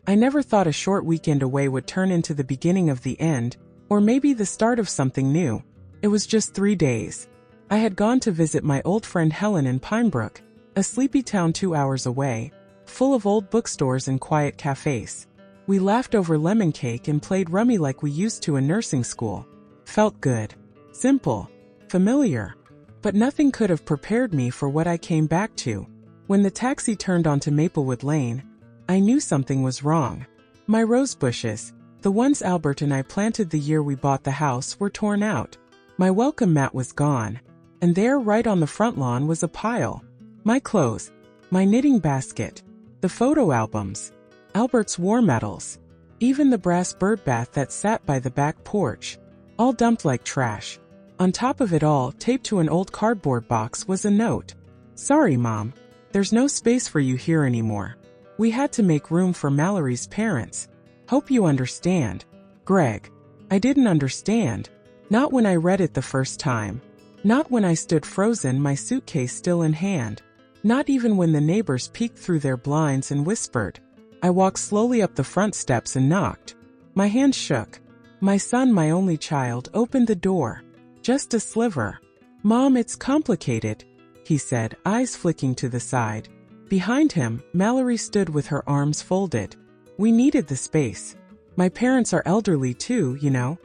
I never thought a short weekend away would turn into the beginning of the end, or maybe the start of something new. It was just 3 days. I had gone to visit my old friend Helen in Pinebrook, a sleepy town 2 hours away, full of old bookstores and quiet cafes. We laughed over lemon cake and played rummy like we used to in nursing school. Felt good. Simple. Familiar. But nothing could have prepared me for what I came back to. When the taxi turned onto Maplewood Lane, I knew something was wrong. My rose bushes, the ones Albert and I planted the year we bought the house, were torn out. My welcome mat was gone. And there, right on the front lawn, was a pile. My clothes, my knitting basket, the photo albums, Albert's war medals, even the brass bird bath that sat by the back porch, all dumped like trash. On top of it all, taped to an old cardboard box, was a note. "Sorry, Mom. There's no space for you here anymore. We had to make room for Mallory's parents. Hope you understand. Greg." I didn't understand. Not when I read it the first time. Not when I stood frozen, my suitcase still in hand. Not even when the neighbors peeked through their blinds and whispered. I walked slowly up the front steps and knocked. My hands shook. My son, my only child, opened the door. Just a sliver. "Mom, it's complicated," he said, eyes flicking to the side. Behind him, Mallory stood with her arms folded. "We needed the space. My parents are elderly too, you know."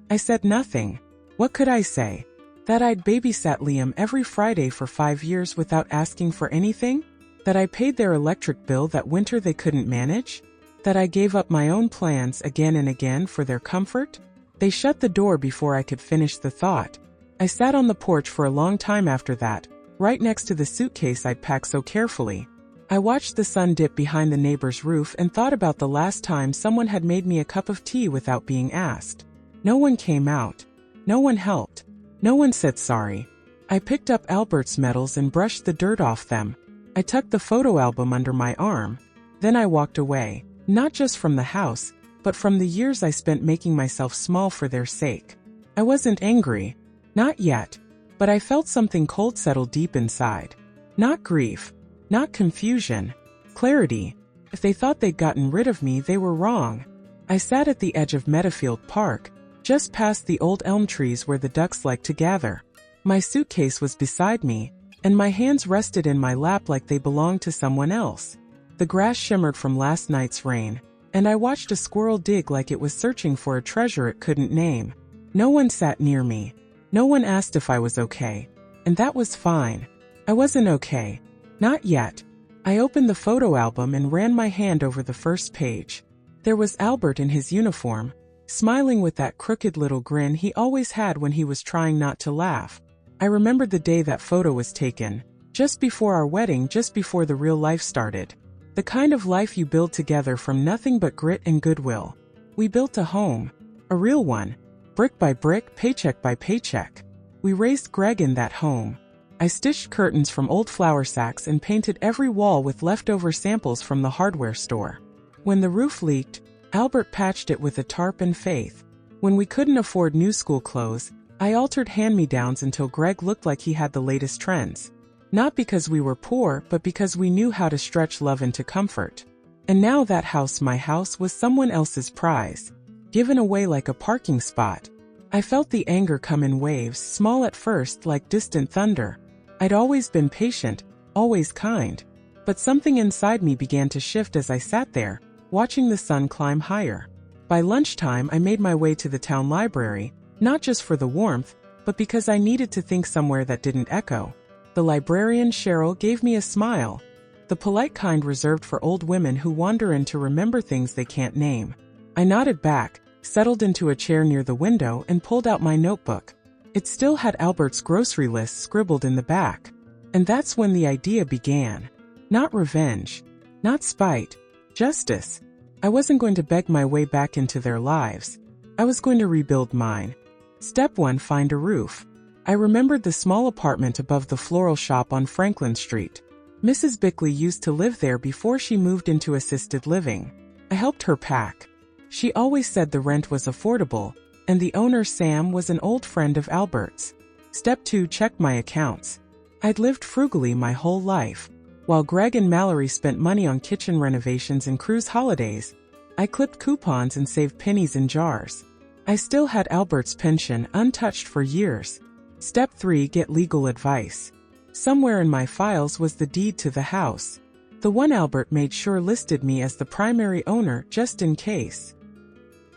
I said nothing. What could I say? That I'd babysat Liam every Friday for 5 years without asking for anything? That I paid their electric bill that winter they couldn't manage? That I gave up my own plans again and again for their comfort? They shut the door before I could finish the thought. I sat on the porch for a long time after that, right next to the suitcase I'd packed so carefully. I watched the sun dip behind the neighbor's roof and thought about the last time someone had made me a cup of tea without being asked. No one came out. No one helped. No one said sorry. I picked up Albert's medals and brushed the dirt off them. I tucked the photo album under my arm. Then I walked away, not just from the house, but from the years I spent making myself small for their sake. I wasn't angry. Not yet. But I felt something cold settle deep inside. Not grief. Not confusion. Clarity. If they thought they'd gotten rid of me, they were wrong. I sat at the edge of Meadowfield Park, just past the old elm trees where the ducks like to gather. My suitcase was beside me, and my hands rested in my lap like they belonged to someone else. The grass shimmered from last night's rain, and I watched a squirrel dig like it was searching for a treasure it couldn't name. No one sat near me. No one asked if I was okay. And that was fine. I wasn't okay. Not yet. I opened the photo album and ran my hand over the first page. There was Albert in his uniform, smiling with that crooked little grin he always had when he was trying not to laugh. I remembered the day that photo was taken, just before our wedding, just before the real life started. The kind of life you build together from nothing but grit and goodwill. We built a home. A real one. Brick by brick, paycheck by paycheck. We raised Greg in that home. I stitched curtains from old flour sacks and painted every wall with leftover samples from the hardware store. When the roof leaked, Albert patched it with a tarp and faith. When we couldn't afford new school clothes, I altered hand-me-downs until Greg looked like he had the latest trends. Not because we were poor, but because we knew how to stretch love into comfort. And now that house, my house, was someone else's prize, given away like a parking spot. I felt the anger come in waves, small at first, like distant thunder. I'd always been patient, always kind. But something inside me began to shift as I sat there, watching the sun climb higher. By lunchtime, I made my way to the town library, not just for the warmth, but because I needed to think somewhere that didn't echo. The librarian, Cheryl, gave me a smile. The polite kind reserved for old women who wander in to remember things they can't name. I nodded back, settled into a chair near the window, and pulled out my notebook. It still had Albert's grocery list scribbled in the back. And that's when the idea began. Not revenge. Not spite. Justice. I wasn't going to beg my way back into their lives. I was going to rebuild mine. Step 1: find a roof. I remembered the small apartment above the floral shop on Franklin Street. Mrs. Bickley used to live there before she moved into assisted living. I helped her pack. She always said the rent was affordable, and the owner, Sam, was an old friend of Albert's. Step 2: check my accounts. I'd lived frugally my whole life. While Greg and Mallory spent money on kitchen renovations and cruise holidays, I clipped coupons and saved pennies in jars. I still had Albert's pension untouched for years. Step 3: Get legal advice. Somewhere in my files was the deed to the house. The one Albert made sure listed me as the primary owner just in case.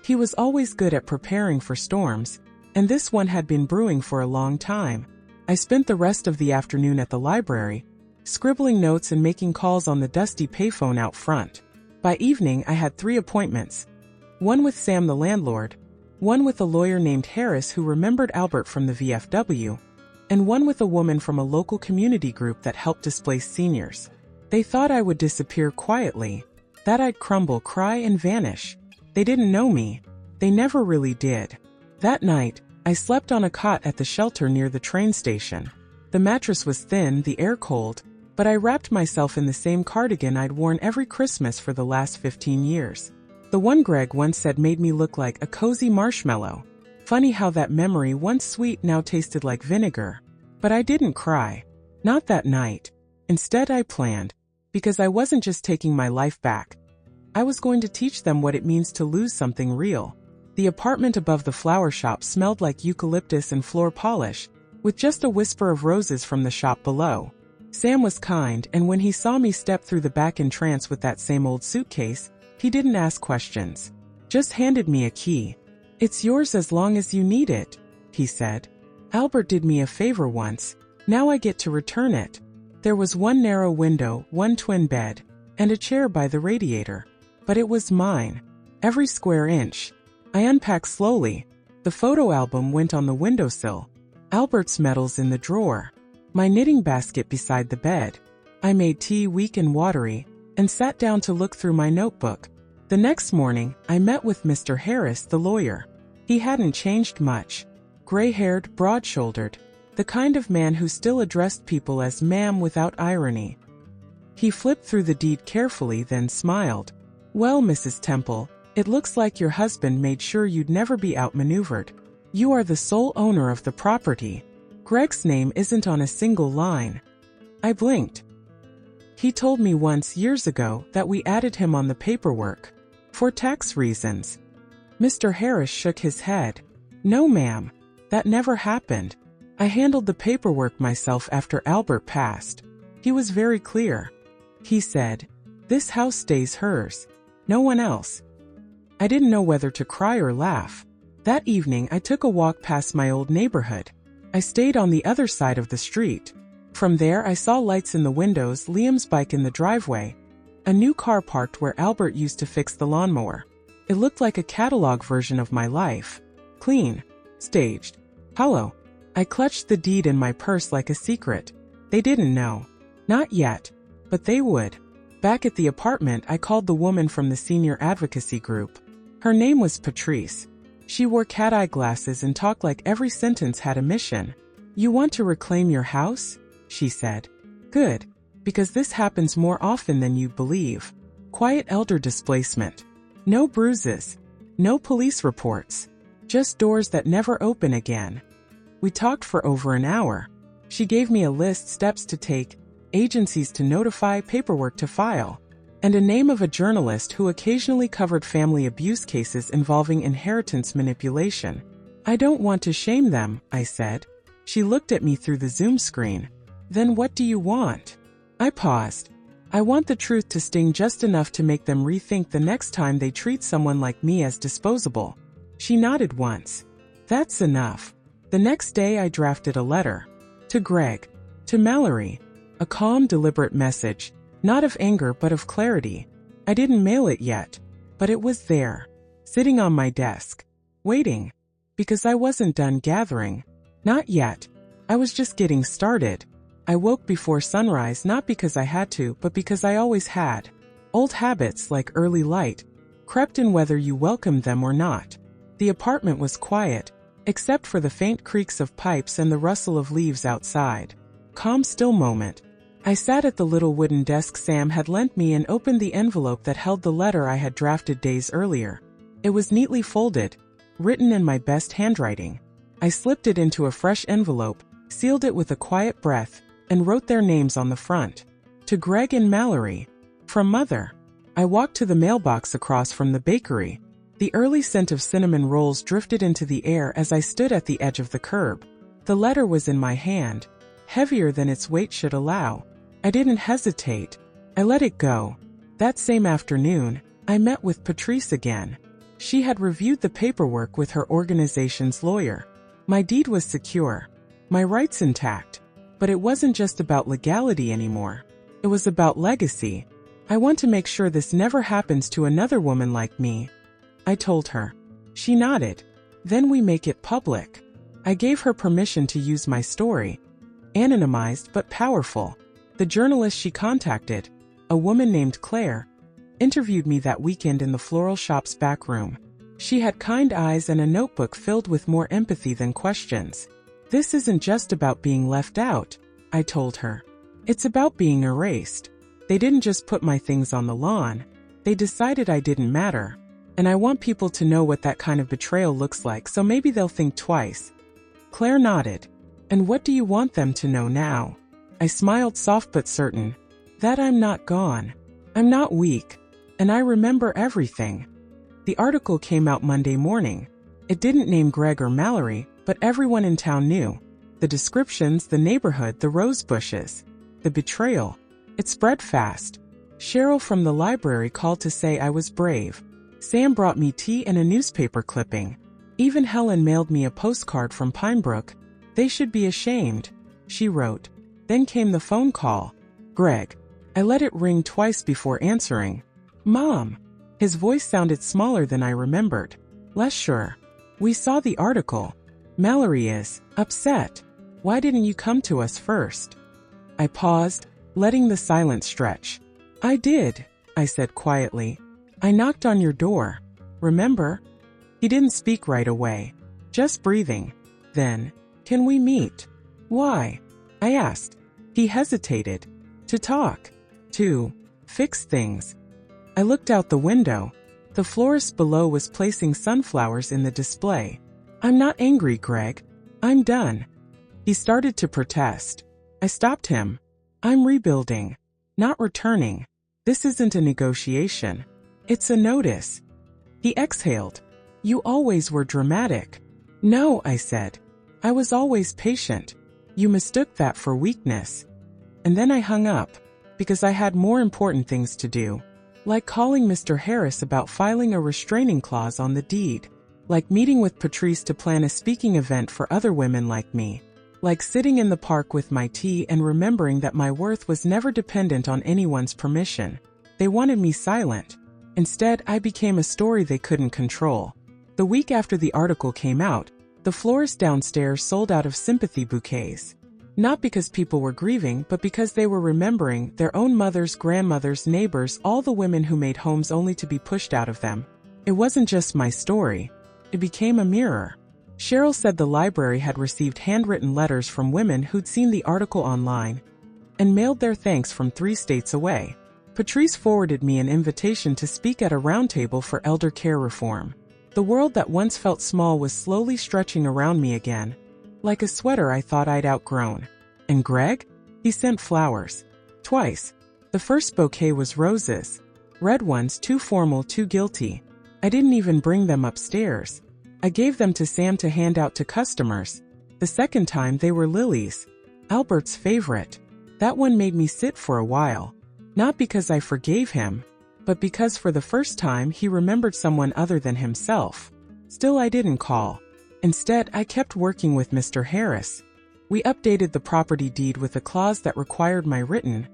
He was always good at preparing for storms, and this one had been brewing for a long time. I spent the rest of the afternoon at the library, scribbling notes and making calls on the dusty payphone out front. By evening I had 3 appointments. One with Sam the landlord, one with a lawyer named Harris who remembered Albert from the VFW, and one with a woman from a local community group that helped displaced seniors. They thought I would disappear quietly, that I'd crumble, cry, and vanish. They didn't know me. They never really did. That night, I slept on a cot at the shelter near the train station. The mattress was thin, the air cold, but I wrapped myself in the same cardigan I'd worn every Christmas for the last 15 years. The one Greg once said made me look like a cozy marshmallow. Funny how that memory, once sweet, now tasted like vinegar. But I didn't cry. Not that night. Instead, I planned. Because I wasn't just taking my life back. I was going to teach them what it means to lose something real. The apartment above the flower shop smelled like eucalyptus and floor polish, with just a whisper of roses from the shop below. Sam was kind, and when he saw me step through the back entrance with that same old suitcase, he didn't ask questions. Just handed me a key. "It's yours as long as you need it," he said. "Albert did me a favor once. Now I get to return it." There was one narrow window, one twin bed, and a chair by the radiator. But it was mine. Every square inch. I unpacked slowly. The photo album went on the windowsill. Albert's medals in the drawer. My knitting basket beside the bed. I made tea, weak and watery, and sat down to look through my notebook. The next morning, I met with Mr. Harris, the lawyer. He hadn't changed much. Gray-haired, broad-shouldered, the kind of man who still addressed people as ma'am without irony. He flipped through the deed carefully, then smiled. "Well, Mrs. Temple, it looks like your husband made sure you'd never be outmaneuvered. You are the sole owner of the property. Greg's name isn't on a single line." I blinked. He told me once years ago that we added him on the paperwork. For tax reasons. Mr. Harris shook his head. "No, ma'am. That never happened. I handled the paperwork myself after Albert passed. He was very clear. He said, 'This house stays hers. No one else.'" I didn't know whether to cry or laugh. That evening I took a walk past my old neighborhood. I stayed on the other side of the street. From there I saw lights in the windows, Liam's bike in the driveway, a new car parked where Albert used to fix the lawnmower. It looked like a catalog version of my life. Clean. Staged. Hollow. I clutched the deed in my purse like a secret. They didn't know. Not yet. But they would. Back at the apartment I called the woman from the senior advocacy group. Her name was Patrice. She wore cat-eye glasses and talked like every sentence had a mission. "You want to reclaim your house?" she said. "Good. Because this happens more often than you'd believe. Quiet elder displacement. No bruises. No police reports. Just doors that never open again." We talked for over an hour. She gave me a list, steps to take, agencies to notify, paperwork to file, and a name of a journalist who occasionally covered family abuse cases involving inheritance manipulation. "I don't want to shame them," I said. She looked at me through the Zoom screen. "Then what do you want?" I paused. "I want the truth to sting just enough to make them rethink the next time they treat someone like me as disposable." She nodded once. "That's enough." The next day I drafted a letter. To Greg. To Mallory. A calm, deliberate message. Not of anger but of clarity. I didn't mail it yet. But it was there. Sitting on my desk. Waiting. Because I wasn't done gathering. Not yet. I was just getting started. I woke before sunrise not because I had to, but because I always had. Old habits like early light crept in whether you welcomed them or not. The apartment was quiet, except for the faint creaks of pipes and the rustle of leaves outside. Calm, still moment. I sat at the little wooden desk Sam had lent me and opened the envelope that held the letter I had drafted days earlier. It was neatly folded, written in my best handwriting. I slipped it into a fresh envelope, sealed it with a quiet breath, and wrote their names on the front. To Greg and Mallory. From Mother. I walked to the mailbox across from the bakery. The early scent of cinnamon rolls drifted into the air as I stood at the edge of the curb. The letter was in my hand, heavier than its weight should allow. I didn't hesitate. I let it go. That same afternoon, I met with Patrice again. She had reviewed the paperwork with her organization's lawyer. My deed was secure, my rights intact. But it wasn't just about legality anymore. It was about legacy. I want to make sure this never happens to another woman like me, I told her. She nodded. Then we make it public. I gave her permission to use my story. Anonymized but powerful. The journalist she contacted, a woman named Claire, interviewed me that weekend in the floral shop's back room. She had kind eyes and a notebook filled with more empathy than questions. This isn't just about being left out, I told her. It's about being erased. They didn't just put my things on the lawn. They decided I didn't matter. And I want people to know what that kind of betrayal looks like, so maybe they'll think twice. Claire nodded. And what do you want them to know now? I smiled, soft but certain. That I'm not gone. I'm not weak. And I remember everything. The article came out Monday morning. It didn't name Greg or Mallory, but everyone in town knew. The descriptions, the neighborhood, the rose bushes. The betrayal. It spread fast. Cheryl from the library called to say I was brave. Sam brought me tea and a newspaper clipping. Even Helen mailed me a postcard from Pinebrook. They should be ashamed, she wrote. Then came the phone call. Greg. I let it ring twice before answering. Mom. His voice sounded smaller than I remembered. Less sure. We saw the article. Mallory is upset. Why didn't you come to us first? I paused, letting the silence stretch. I did, I said quietly. I knocked on your door. Remember? He didn't speak right away. Just breathing. Then, can we meet? Why? I asked. He hesitated. To talk. To fix things. I looked out the window. The florist below was placing sunflowers in the display. I'm not angry, Greg. I'm done. He started to protest. I stopped him. I'm rebuilding. Not returning. This isn't a negotiation. It's a notice. He exhaled. You always were dramatic. No, I said. I was always patient. You mistook that for weakness. And then I hung up, because I had more important things to do. Like calling Mr. Harris about filing a restraining clause on the deed. Like meeting with Patrice to plan a speaking event for other women like me. Like sitting in the park with my tea and remembering that my worth was never dependent on anyone's permission. They wanted me silent. Instead, I became a story they couldn't control. The week after the article came out, the florist downstairs sold out of sympathy bouquets. Not because people were grieving, but because they were remembering their own mothers, grandmothers, neighbors, all the women who made homes only to be pushed out of them. It wasn't just my story. It became a mirror. Cheryl said the library had received handwritten letters from women who'd seen the article online and mailed their thanks from 3 states away. Patrice forwarded me an invitation to speak at a roundtable for elder care reform. The world that once felt small was slowly stretching around me again, like a sweater I thought I'd outgrown. And Greg? He sent flowers. Twice. The first bouquet was roses. Red ones, too formal, too guilty. I didn't even bring them upstairs. I gave them to Sam to hand out to customers. The second time they were lilies. Albert's favorite. That one made me sit for a while. Not because I forgave him, but because for the first time he remembered someone other than himself. Still, I didn't call. Instead, I kept working with Mr. Harris. We updated the property deed with a clause that required my written,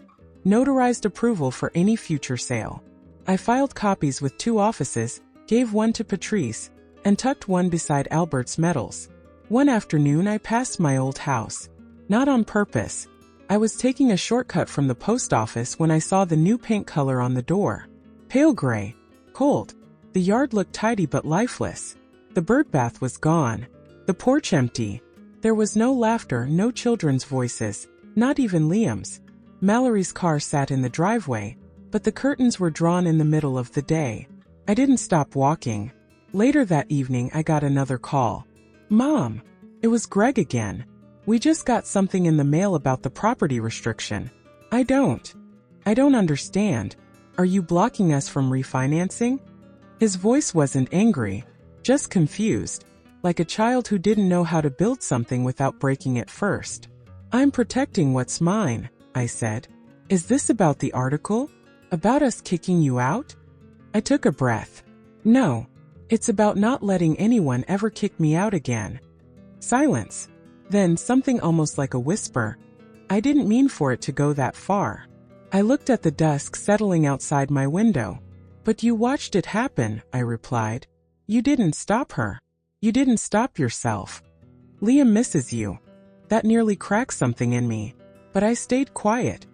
notarized approval for any future sale. I filed copies with 2 offices, gave one to Patrice, and tucked one beside Albert's medals. One afternoon I passed my old house. Not on purpose. I was taking a shortcut from the post office when I saw the new paint color on the door. Pale gray. Cold. The yard looked tidy but lifeless. The bird bath was gone. The porch empty. There was no laughter, no children's voices, not even Liam's. Mallory's car sat in the driveway, but the curtains were drawn in the middle of the day. I didn't stop walking. Later that evening I got another call. Mom. It was Greg again. We just got something in the mail about the property restriction. I don't understand. Are you blocking us from refinancing? His voice wasn't angry, just confused, like a child who didn't know how to build something without breaking it first. I'm protecting what's mine, I said. Is this about the article? About us kicking you out? I took a breath. No, it's about not letting anyone ever kick me out again. Silence. Then something almost like a whisper. I didn't mean for it to go that far. I looked at the dusk settling outside my window. But you watched it happen, I replied. You didn't stop her. You didn't stop yourself. Liam misses you. That nearly cracked something in me. But I stayed quiet.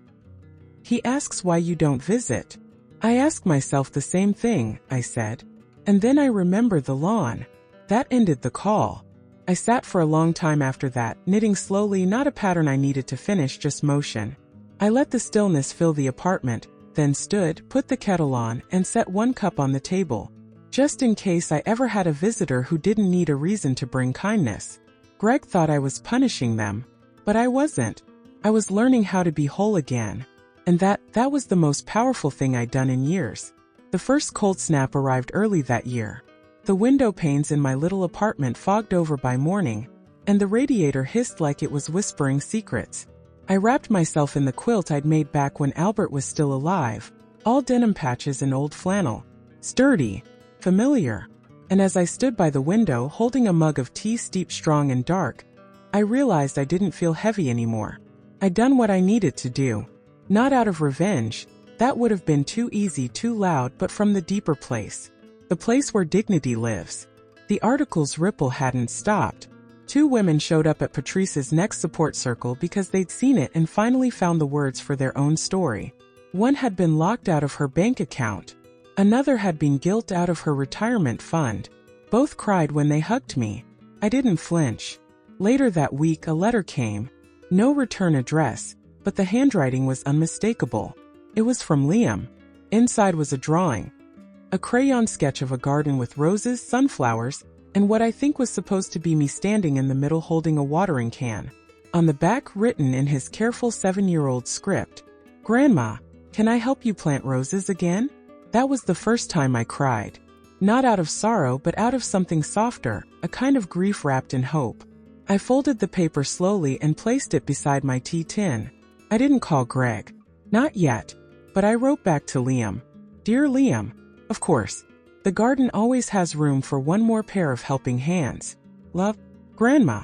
He asks why you don't visit. I ask myself the same thing, I said. And then I remember the lawn. That ended the call. I sat for a long time after that, knitting slowly, not a pattern I needed to finish, just motion. I let the stillness fill the apartment, then stood, put the kettle on, and set one cup on the table. Just in case I ever had a visitor who didn't need a reason to bring kindness. Greg thought I was punishing them, but I wasn't. I was learning how to be whole again. And that was the most powerful thing I'd done in years. The first cold snap arrived early that year. The window panes in my little apartment fogged over by morning, and the radiator hissed like it was whispering secrets. I wrapped myself in the quilt I'd made back when Albert was still alive, all denim patches and old flannel. Sturdy, familiar. And as I stood by the window holding a mug of tea steeped strong and dark, I realized I didn't feel heavy anymore. I'd done what I needed to do. Not out of revenge, that would have been too easy, too loud, but from the deeper place. The place where dignity lives. The article's ripple hadn't stopped. 2 women showed up at Patrice's next support circle because they'd seen it and finally found the words for their own story. One had been locked out of her bank account. Another had been guilt out of her retirement fund. Both cried when they hugged me. I didn't flinch. Later that week a letter came. No return address, but the handwriting was unmistakable. It was from Liam. Inside was a drawing. A crayon sketch of a garden with roses, sunflowers, and what I think was supposed to be me standing in the middle holding a watering can. On the back, written in his careful 7-year-old script, "Grandma, can I help you plant roses again?" That was the first time I cried. Not out of sorrow, but out of something softer, a kind of grief wrapped in hope. I folded the paper slowly and placed it beside my tea tin. I didn't call Greg. Not yet. But I wrote back to Liam. Dear Liam, of course, the garden always has room for one more pair of helping hands. Love, Grandma.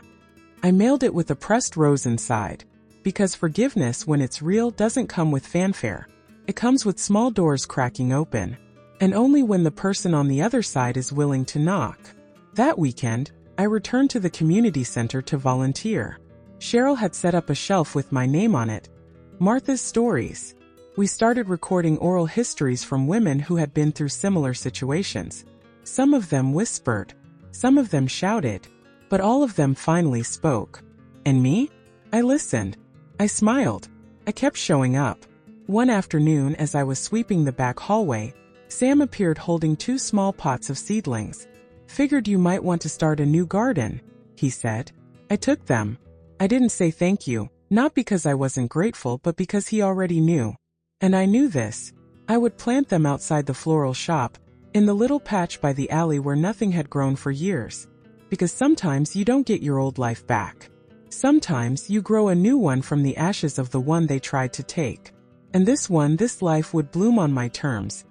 I mailed it with a pressed rose inside. Because forgiveness, when it's real, doesn't come with fanfare. It comes with small doors cracking open. And only when the person on the other side is willing to knock. That weekend, I returned to the community center to volunteer. Cheryl had set up a shelf with my name on it. Martha's Stories. We started recording oral histories from women who had been through similar situations. Some of them whispered. Some of them shouted. But all of them finally spoke. And me? I listened. I smiled. I kept showing up. One afternoon, as I was sweeping the back hallway, Sam appeared holding 2 small pots of seedlings. Figured you might want to start a new garden, he said. I took them. I didn't say thank you, not because I wasn't grateful, but because he already knew. And I knew this. I would plant them outside the floral shop, in the little patch by the alley where nothing had grown for years. Because sometimes you don't get your old life back. Sometimes you grow a new one from the ashes of the one they tried to take. And this life would bloom on my terms,